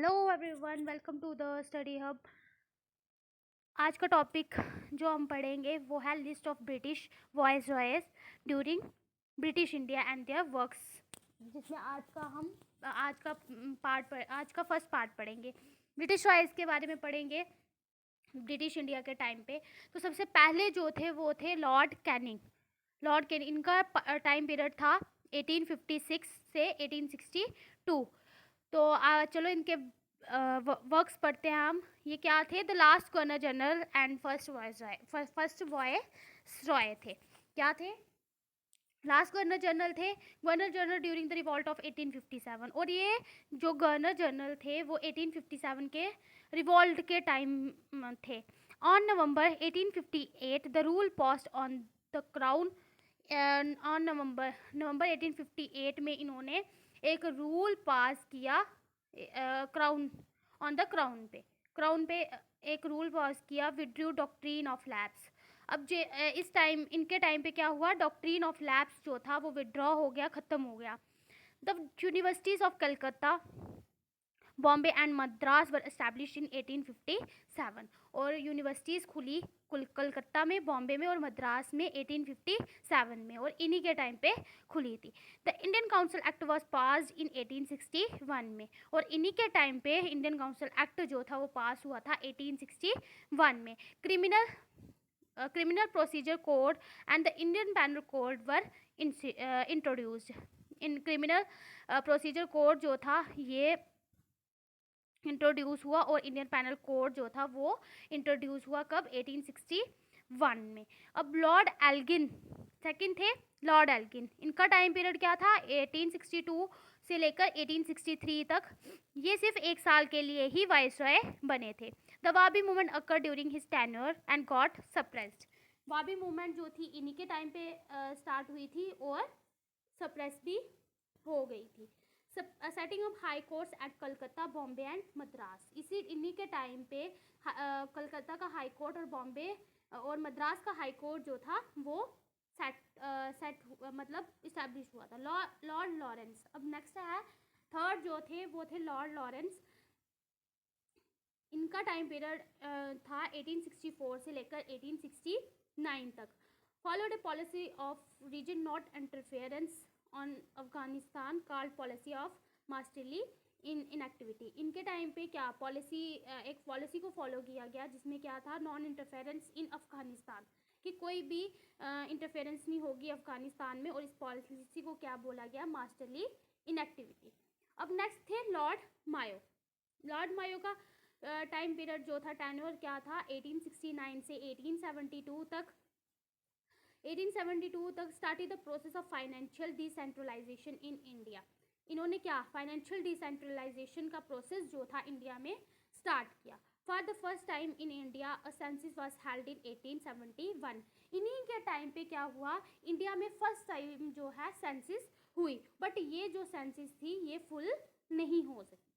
Hello everyone, welcome to the study hub. आज का topic जो हम पढ़ेंगे वो है list of British viceroys during British India and their works, जिसमें आज का फर्स्ट पार्ट पढ़ेंगे। ब्रिटिश वॉइस के बारे में पढ़ेंगे ब्रिटिश इंडिया के टाइम पे। तो सबसे पहले जो थे वो थे लॉर्ड कैनिंग। इनका टाइम पीरियड था 1856 से 1862। तो चलो इनके वर्क्स पढ़ते हैं हम। ये क्या थे? The last governor general and first viceroy थे। क्या थे? Last governor general during the revolt of 1857। और ये जो गवर्नर जनरल थे वो 1857 के रिवॉल्ट के टाइम थे। On November 1858 the rule passed on the crown. On November 1858 में इन्होंने एक रूल पास किया क्राउन क्राउन पे एक रूल पास किया, विड्रू डॉक्ट्रीन ऑफ लैप्स। अब इस टाइम इनके टाइम पे क्या हुआ? डॉक्ट्रीन ऑफ लैप्स जो था वो विड्रॉ हो गया, ख़त्म हो गया। The universities of Calcutta, Bombay and Madras were establish in 1857। और यूनिवर्सिटीज़ खुली कलकत्ता में, बॉम्बे में और मद्रास में 1857 में, और इन्हीं के टाइम पे खुली थी। The Indian council act was passed in 1861 में, और इन्हीं के टाइम पे इंडियन काउंसिल एक्ट जो था वो पास हुआ था 1861 में। Criminal procedure code and the Indian panel code were introduced. In criminal procedure code जो था ये इंट्रोड्यूस हुआ, और इंडियन पैनल कोड जो था वो इंट्रोड्यूस हुआ कब? 1861 में। अब लॉर्ड एल्गिन सेकंड थे। लॉर्ड एल्गिन, इनका टाइम पीरियड क्या था? 1862 से लेकर 1863 तक। ये सिर्फ एक साल के लिए ही वाइसरॉय बने थे। The वाबी movement occur during his tenure and got suppressed. वाबी movement जो थी इन्हीं के टाइम पे स्टार्ट हुई थी और सप्रेस भी हो गई थी। Setting up high courts at Calcutta, Bombay and Madras. इन्हीं के टाइम पे कलकत्ता का हाई कोर्ट और बॉम्बे और मद्रास का हाई कोर्ट जो था वो मतलब इस्टेब्लिश हुआ था। Lord Lawrence. अब नेक्स्ट है थर्ड जो थे वो थे लॉर्ड लॉरेंस। इनका टाइम पीरियड था 1864 से लेकर 1869 तक। Followed a policy of reason not interference on Afghanistan, called policy of masterly in activity. इनके टाइम पे क्या पॉलिसी, एक पॉलिसी को फॉलो किया गया जिसमें क्या था? नॉन इंटरफेरेंस इन अफगानिस्तान, कि कोई भी इंटरफेरेंस नहीं होगी अफगानिस्तान में, और इस पॉलिसी को क्या बोला गया? Masterly in activity. अब नेक्स्ट थे लॉर्ड मायो। लॉर्ड मायो का टाइम पीरियड जो था, टेन्योर क्या था? 1869 से 1872 तक। 1872 तक started the process of financial decentralisation in India. इन्होंने क्या? फाइनेंशियल डिसेंट्रलाइजेशन का प्रोसेस जो था इंडिया में स्टार्ट किया। For the first time in India a census was held in 1871। इन्हीं के टाइम पे क्या हुआ? इंडिया में फर्स्ट टाइम जो है सेंसस हुई, बट ये जो सेंसस थी ये फुल नहीं हो सकी।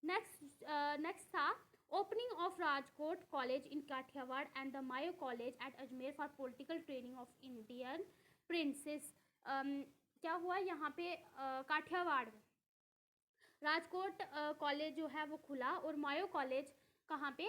नेक्स्ट था opening of Rajkot College in Kathiawar and the Mayo College at Ajmer for political training of Indian princes. क्या हुआ यहाँ पे? काठियावाड़ में राजकोट कॉलेज जो है वो खुला, और मायो कॉलेज कहाँ पे?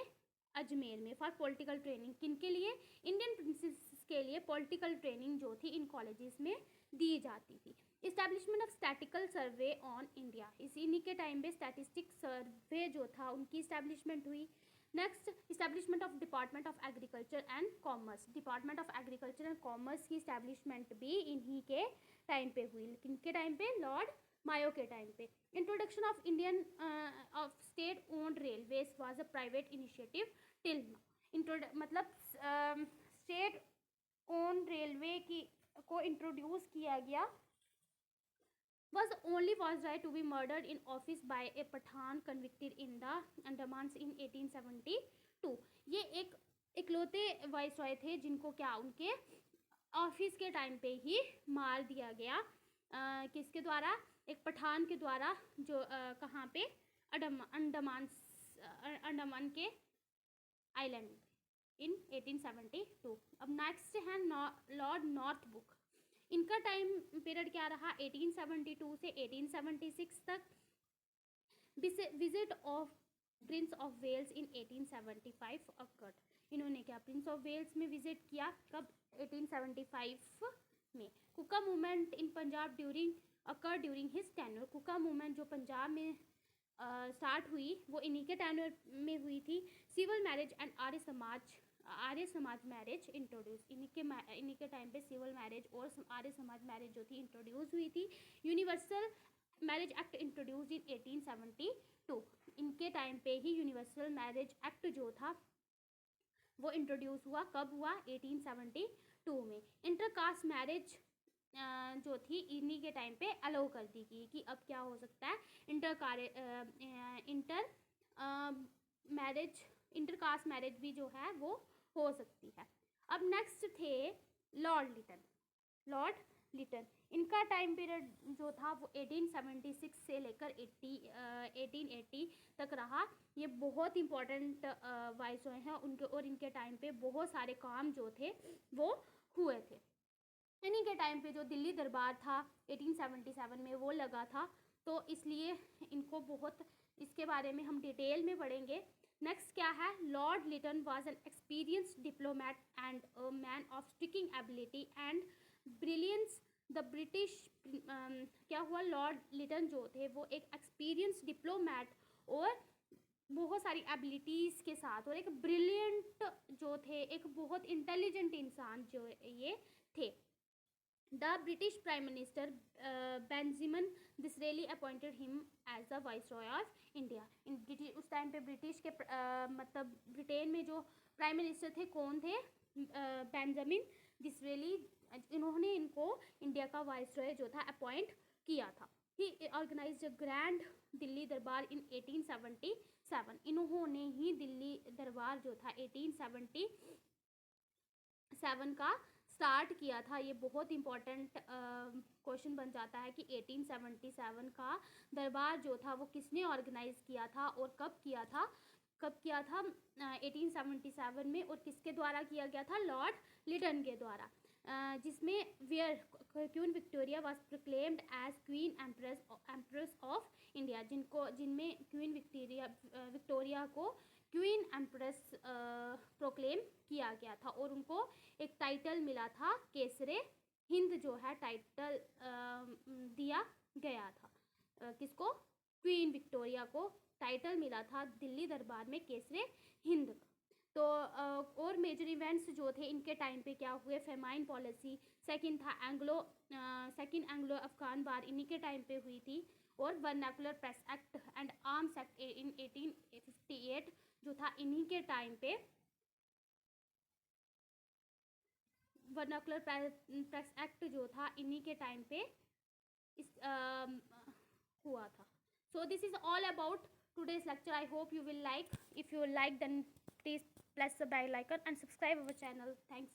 अजमेर में, फॉर पॉलिटिकल ट्रेनिंग। किन के लिए? इंडियन प्रिंसेस के लिए पॉलिटिकल ट्रेनिंग जो थी इन कॉलेजेस में दी जाती थी। Establishment of statistical survey on India. इन्हीं के टाइम पे स्टैटिस्टिक सर्वे जो था उनकी इस्टेब्लिशमेंट हुई। Next, establishment of department of agriculture and commerce. Department of agriculture and commerce की इस्टेब्लिशमेंट भी इन्हीं के टाइम पे हुई। लेकिन के टाइम पे? लॉर्ड मायो के टाइम पे। Introduction of Indian of state owned railways was a private initiative till now. मतलब स्टेट ओन रेलवे की को इंट्रोड्यूस किया गया। was the only viceroy to be murdered in office by a Pathan convicted in the Andamans in 1872। ये एक इकलौते viceroy थे जिनको क्या उनके ऑफिस के टाइम पे ही मार दिया गया। किसके द्वारा? एक पठान के द्वारा, जो कहाँ पे? अंडमान के आइलैंड इन 1872। अब नेक्स्ट है लॉर्ड नॉर्थब्रुक। इनका टाइम पीरियड क्या रहा? 1872 से 1876 तक। Visit of Prince of Wales in 1875 occurred. इन्होंने क्या प्रिंस ऑफ वेल्स में विजिट किया, कब? 1875 में। Kuka movement in Punjab during his tenure. Kuka movement जो पंजाब में स्टार्ट हुई वो इन्हीं के टेन्योर में हुई थी। Civil marriage and Arya Samaj marriage introduce. इन्हीं के टाइम पे सिविल मैरिज और आर्य समाज मैरिज जो थी इंट्रोड्यूस हुई थी। यूनिवर्सल मैरिज एक्ट इंट्रोड्यूस इन 1872। इनके टाइम पे ही यूनिवर्सल मैरिज एक्ट जो था वो इंट्रोड्यूस हुआ, कब हुआ? 1872 में। इंटरकास्ट मैरिज जो थी इन्हीं के टाइम पे अलाउ कर दी गई कि अब क्या हो सकता है, इंटरकास्ट मैरिज भी जो है वो हो सकती है। अब नेक्स्ट थे लॉर्ड लिटन। इनका टाइम पीरियड जो था वो 1876 से लेकर 1880 तक रहा। ये बहुत इंपॉर्टेंट वाइसरॉय हैं उनके, और इनके टाइम पे बहुत सारे काम जो थे वो हुए थे। इन्हीं के टाइम पे जो दिल्ली दरबार था 1877 में वो लगा था, तो इसलिए इनको बहुत, इसके बारे में हम डिटेल में पढ़ेंगे। नेक्स्ट क्या है? Lord Lytton was an experienced diplomat and a man of sticking ability and brilliance. The British क्या हुआ? लॉर्ड लिटन जो थे वो एक एक्सपीरियंस डिप्लोमैट और बहुत सारी एबिलिटीज़ के साथ, और एक ब्रिलियंट जो थे, एक बहुत इंटेलिजेंट इंसान जो ये थे। The British Prime Minister Benjamin Disraeli appointed him as the Viceroy of India. उस टाइम पे ब्रिटिश के मतलब ब्रिटेन में जो प्राइम मिनिस्टर थे कौन थे? बेंजामिन डिसरेली। इन्होंने इनको इंडिया का वाइसरॉय जो था अपॉइंट किया था। ही ऑर्गेनाइज्ड ग्रैंड दिल्ली दरबार इन 1877। इन्होंने ही दिल्ली दरबार जो था 1877 का स्टार्ट किया था। ये बहुत इंपॉर्टेंट क्वेश्चन बन जाता है कि 1877 का दरबार जो था वो किसने ऑर्गेनाइज किया था और कब किया था? 1877 में, और किसके द्वारा किया गया था? लॉर्ड लिटन के द्वारा। जिसमें Queen Victoria was proclaimed as Queen Empress of India. जिनमें क्वीन विक्टोरिया को क्वीन एम्प्रेस प्रोक्लेम किया गया था, और उनको एक टाइटल मिला था, केसरे हिंद जो है टाइटल दिया गया था। किसको? क्वीन विक्टोरिया को टाइटल मिला था दिल्ली दरबार में केसरे हिंद का। तो और मेजर इवेंट्स जो थे इनके टाइम पे क्या हुए? फेमाइन पॉलिसी, सेकंड था एंग्लो अफगान वार इन्हीं के टाइम पे हुई थी, और vernacular press act and arms act in 1858 जो था इन्हीं के टाइम पे, वर्नाकुलर प्रेस एक्ट जो था इन्हीं के टाइम पे इस हुआ था। So this is all about today's lecture. I hope you will like. If you like, then please press the bell icon and subscribe our channel. Thanks.